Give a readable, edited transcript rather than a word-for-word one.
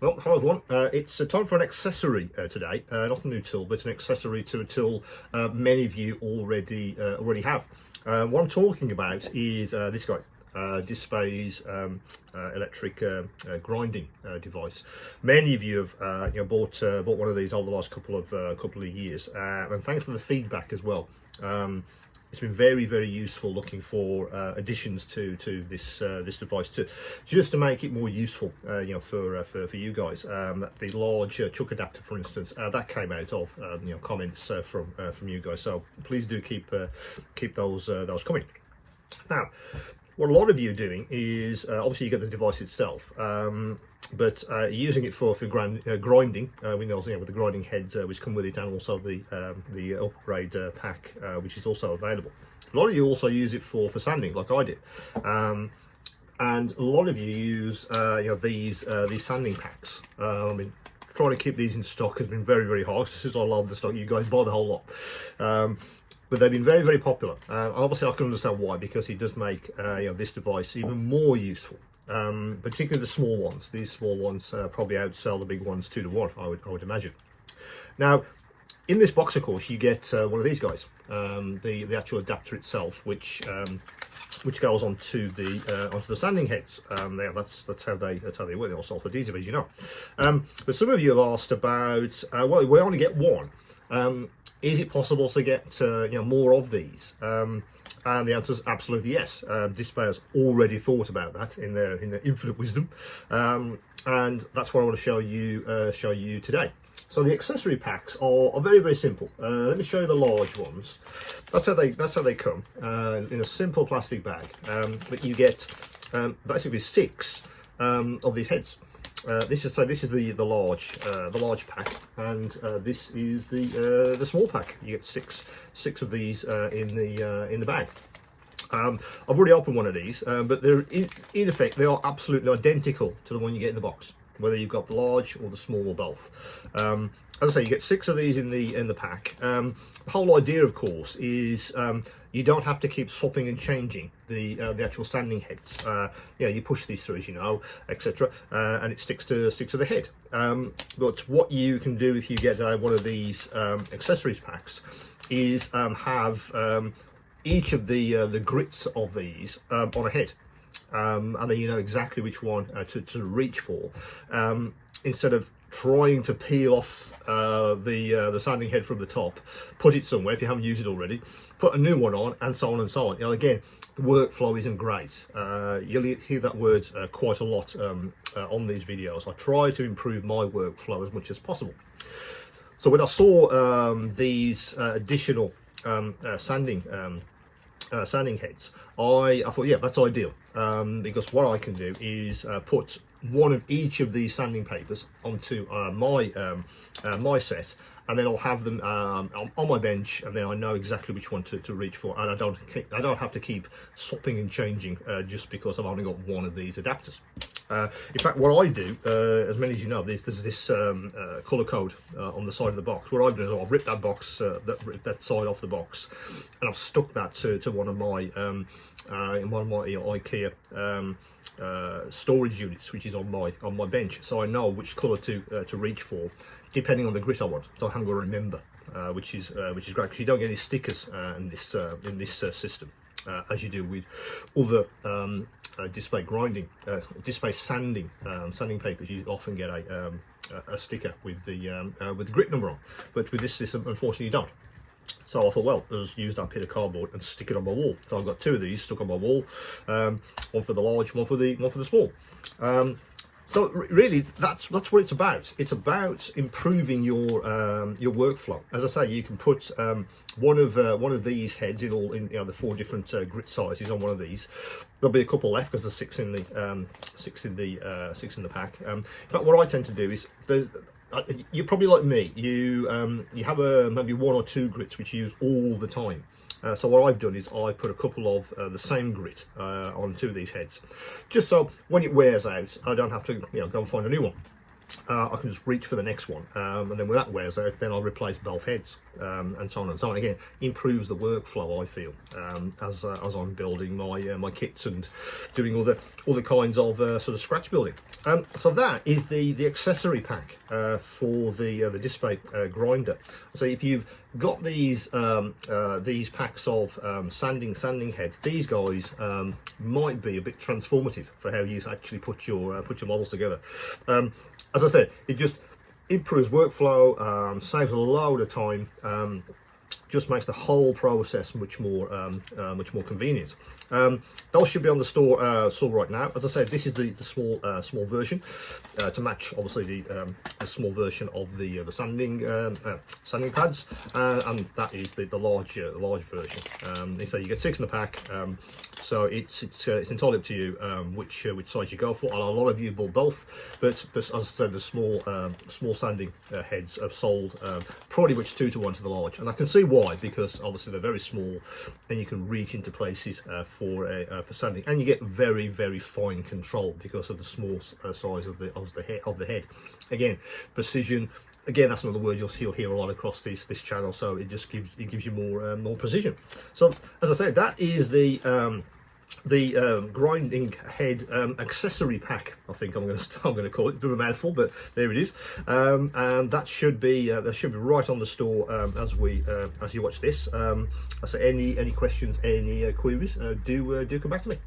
Well, hello everyone. It's time for an accessory today. Not a new tool, but an accessory to a tool many of you already have. What I'm talking about is this guy, Dspiae's electric grinding device. Many of you have bought one of these over the last couple of years, and thanks for the feedback as well. It's been very useful looking for additions to this device just to make it more useful, for you guys. The large chuck adapter, for instance, that came out of comments from you guys. So please do keep those coming. Now, what a lot of you are doing is obviously you get the device itself. But using it for grinding, we know with the grinding heads which come with it, and also the upgrade pack which is also available. A lot of you also use it for sanding, like I did, and a lot of you use these sanding packs. I mean, trying to keep these in stock has been very hard. Since I love the stock, you guys buy the whole lot. But they've been very popular. Obviously, I can understand why, because it does make this device even more useful. Particularly the small ones. These small ones probably outsell the big ones 2 to 1, I would imagine. Now, in this box, of course, you get one of these guys, the actual adapter itself, which goes onto the sanding heads. That's how they work. They're also adhesive, as you know. But some of you have asked about, well, we only get one. Is it possible to get more of these? And the answer is absolutely yes. Dspiae has already thought about that in their infinite wisdom, and that's what I want to show you today. So the accessory packs are very simple. Let me show you the large ones. That's how they come in a simple plastic bag. But you get basically 6 of these heads. This is the large pack, and this is the small pack. You get six of these in the bag. I've already opened one of these, but they're in effect they are absolutely identical to the one you get in the box, whether you've got the large or the small or both. As I say, you get 6 of these in the pack. The whole idea, of course, is you don't have to keep swapping and changing the actual sanding heads. You push these through, as you know, etc., and it sticks to the head. But what you can do if you get one of these accessories packs is have each of the grits of these on a head. And then you know exactly which one to reach for, instead of trying to peel off the sanding head from the top, put it somewhere if you haven't used it already, put a new one on, and so on and so on. Again, the workflow isn't great. You'll hear that word quite a lot on these videos. I try to improve my workflow as much as possible. So when I saw these additional sanding heads, I thought, yeah, that's ideal, because what I can do is put one of each of these sanding papers onto my set, and then I'll have them on my bench, and then I know exactly which one to reach for, and I don't have to keep swapping and changing just because I've only got one of these adapters. In fact, what I do, as many as you know, there's this colour code on the side of the box. What I've done is I've ripped that box, that side off the box, and I've stuck that to one of my IKEA storage units, which is on my bench, so I know which colour to reach for, depending on the grit I want. So I haven't got to remember, which is great, because you don't get any stickers in this system. As you do with other Dspiae sanding papers. You often get a sticker with the grit number on, but with this system, unfortunately, you don't. So I thought, well, I'll just use that bit of cardboard and stick it on my wall. So I've got 2 of these stuck on my wall, one for the large, one for the small. So really, that's what it's about. It's about improving your workflow. As I say, you can put one of these heads in the 4 different grit sizes on one of these. There'll be a couple left because there's 6 in the pack. In fact, what I tend to do is you're probably like me. You have maybe 1 or 2 grits which you use all the time. So what I've done is I put a couple of the same grit on 2 of these heads, just so when it wears out, I don't have to go and find a new one. I can just reach for the next one, and then when that wears out, then I'll replace both heads, and so on and so on. Again, improves the workflow, I feel, as I'm building my kits and doing all the kinds of sort of scratch building. So that is the accessory pack for the Dspiae grinder. So if you've got these packs of sanding heads, these guys might be a bit transformative for how you actually put your models together. As I said, it just improves workflow, saves a load of time, just makes the whole process much more convenient. Those should be on the store right now. As I said, this is the small version to match, obviously, the small version of the sanding pads, and that is the large version. So you get 6 in the pack. So it's entirely up to you which size you go for. And a lot of you bought both, but as I said, the small sanding heads have sold pretty much 2 to 1 to the large, and I can see why, because obviously they're very small, and you can reach into places for sanding, and you get very fine control because of the small size of the head. Again, precision. Again, that's another word you'll hear a lot across this channel. So it just gives you more precision. So as I said, that is the grinding head accessory pack. I think I'm going to call it. A bit of a mouthful, but there it is. And that should be right on the store as you watch this. I say any questions, any queries, do come back to me.